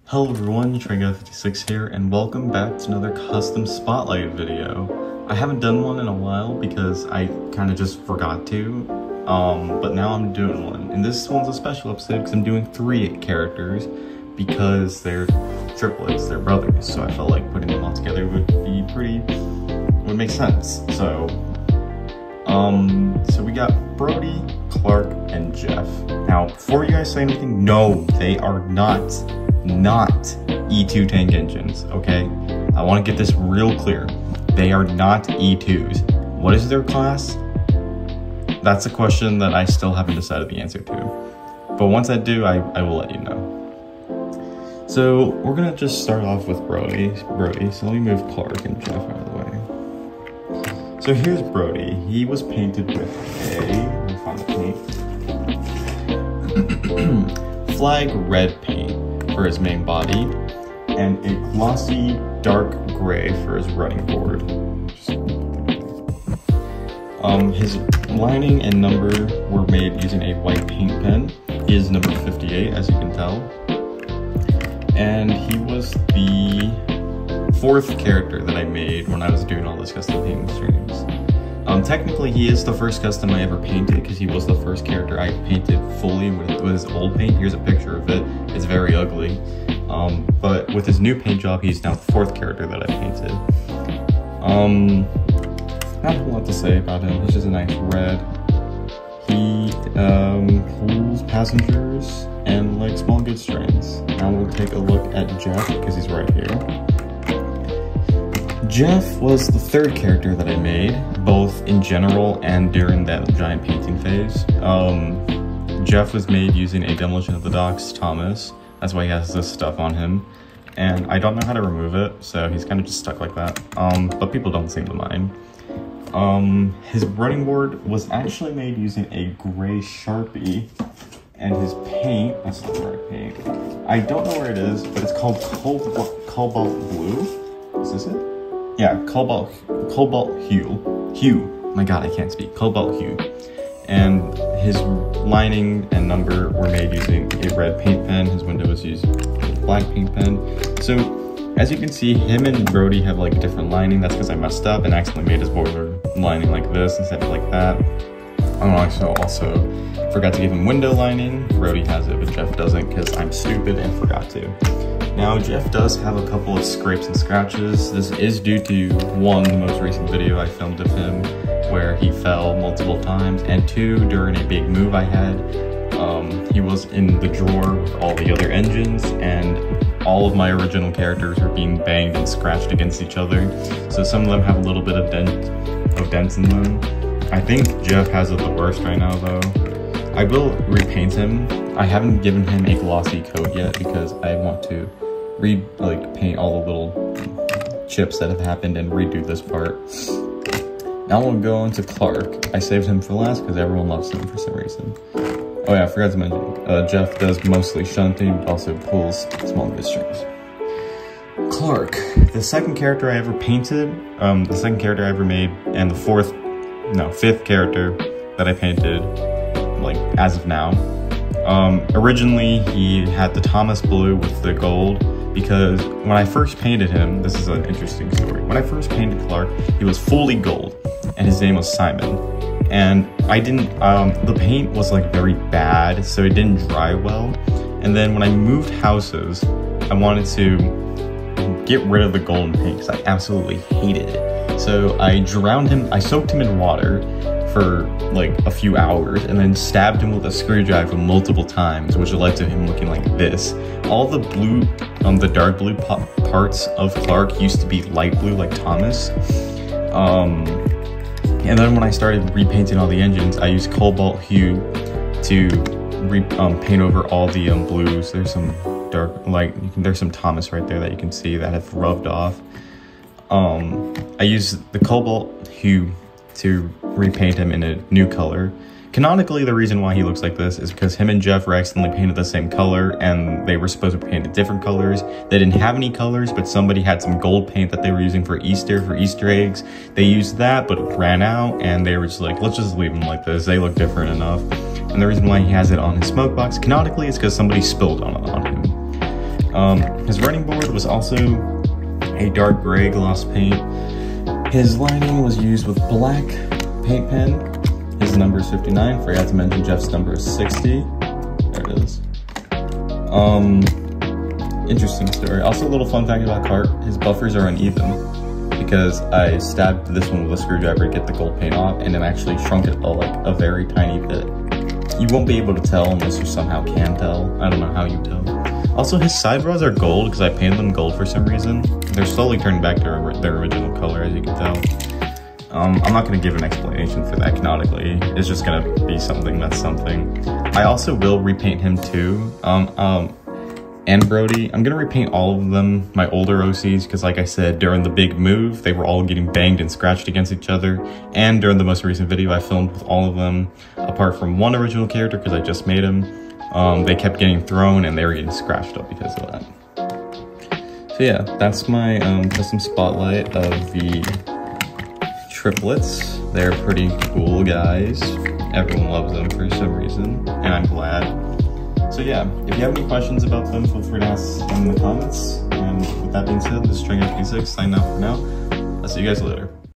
Hello everyone, Train Guy56 here, and welcome back to another custom spotlight video. I haven't done one in a while because I kind of just forgot to, but now I'm doing one. And this one's a special episode because I'm doing 3 characters because they're triplets, they're brothers, so I felt like putting them all together would make sense. So we got Brody, Clark, and Jeff. Now, before you guys say anything, no, they are not E2 tank engines, okay? I want to get this real clear. They are not E2s. What is their class? That's a question that I still haven't decided the answer to. But once I do, I will let you know. So we're gonna just start off with Brody. So let me move Clark and Jeff out of the way. So here's Brody. He was painted with let me find the paint. Flag red paint for his main body, and a glossy dark gray for his running board. His lining and number were made using a white paint pen. He is number 58, as you can tell. And he was the 4th character that I made when I was doing all this custom painting streams. Technically, he is the first custom I ever painted because he was the first character I painted fully with his old paint. Here's a picture of it. It's very ugly. But with his new paint job, he's now the 4th character that I painted. Not a whole lot to say about him. He's just a nice red. He pulls passengers and like small goods trains. Now we'll take a look at Jeff because he's right here. Jeff was the 3rd character that I made, both in general and during that giant painting phase. Jeff was made using a Demolition of the Docks Thomas. That's why he has this stuff on him. And I don't know how to remove it, so he's kind of just stuck like that. But people don't seem to mind. His running board was actually made using a gray Sharpie. And his paint, that's not the right paint. I don't know where it is, but it's called Cobalt Blue. Is this it? Yeah, Cobalt Hue. My god, I can't speak. Cobalt Hue. And his lining and number were made using a red paint pen. His window was used a black paint pen. So, as you can see, him and Brody have like different lining. That's because I messed up and accidentally made his boiler lining like this instead of like that. I also forgot to give him window lining. Brody has it, but Jeff doesn't because I'm stupid and forgot to. Now, Jeff does have a couple of scrapes and scratches. This is due to 1, the most recent video I filmed of him where he fell multiple times, and 2, during a big move I had. He was in the drawer with all the other engines, and all of my original characters are being banged and scratched against each other. So some of them have a little bit of dents in them. I think Jeff has it the worst right now though. I will repaint him. I haven't given him a glossy coat yet because I want to paint all the little chips that have happened and redo this part. Now we'll go on to Clark. I saved him for last because everyone loves him for some reason. Oh yeah, I forgot to mention, Jeff does mostly shunting, but also pulls small goods trains. Clark, the 2nd character I ever painted, the 2nd character I ever made, and the 5th character that I painted, like, as of now. Originally, he had the Thomas Blue with the gold, because when I first painted him, this is an interesting story. When I first painted Clark, he was fully gold, and his name was Simon. And I didn't, the paint was like very bad, so it didn't dry well. And then when I moved houses, I wanted to get rid of the golden paint because I absolutely hated it. So I drowned him, I soaked him in water for like a few hours and then stabbed him with a screwdriver multiple times, which led to him looking like this. All the blue, the dark blue parts of Clark used to be light blue like Thomas. And then when I started repainting all the engines, I used Cobalt Hue to paint over all the blues. There's some dark, there's some Thomas right there that you can see that have rubbed off. I used the Cobalt Hue to repaint him in a new color. Canonically, the reason why he looks like this is because him and Jeff were accidentally painted the same color, and they were supposed to be painted different colors. They didn't have any colors, but somebody had some gold paint that they were using for Easter eggs. They used that, but it ran out, and they were just like, let's just leave them like this. They look different enough. And the reason why he has it on his smoke box, canonically, is because somebody spilled on him. His running board was also a dark gray gloss paint. His lining was used with black paint pen. His number is 59. Forgot to mention Jeff's number is 60. There it is. Interesting story. Also, a little fun fact about Cart, his buffers are uneven because I stabbed this one with a screwdriver to get the gold paint off, and then actually shrunk it like a very tiny bit. You won't be able to tell unless you somehow can tell. I don't know how you tell. Also, his side brows are gold because I painted them gold for some reason. They're slowly turning back to their original color, as you can tell. I'm not going to give an explanation for that canonically. It's just going to be something that's something. I also will repaint him too. And Brody. I'm going to repaint all of them, my older OCs, because like I said, during the big move, they were all getting banged and scratched against each other. And during the most recent video, I filmed with all of them, apart from one original character, because I just made him. They kept getting thrown and they were getting scratched up because of that. So yeah, that's my custom spotlight of the triplets. They're pretty cool guys. Everyone loves them for some reason, and I'm glad. So yeah, if you have any questions about them, feel free to ask them in the comments. And with that being said, this is Train Guy56 signing out for now. I'll see you guys later.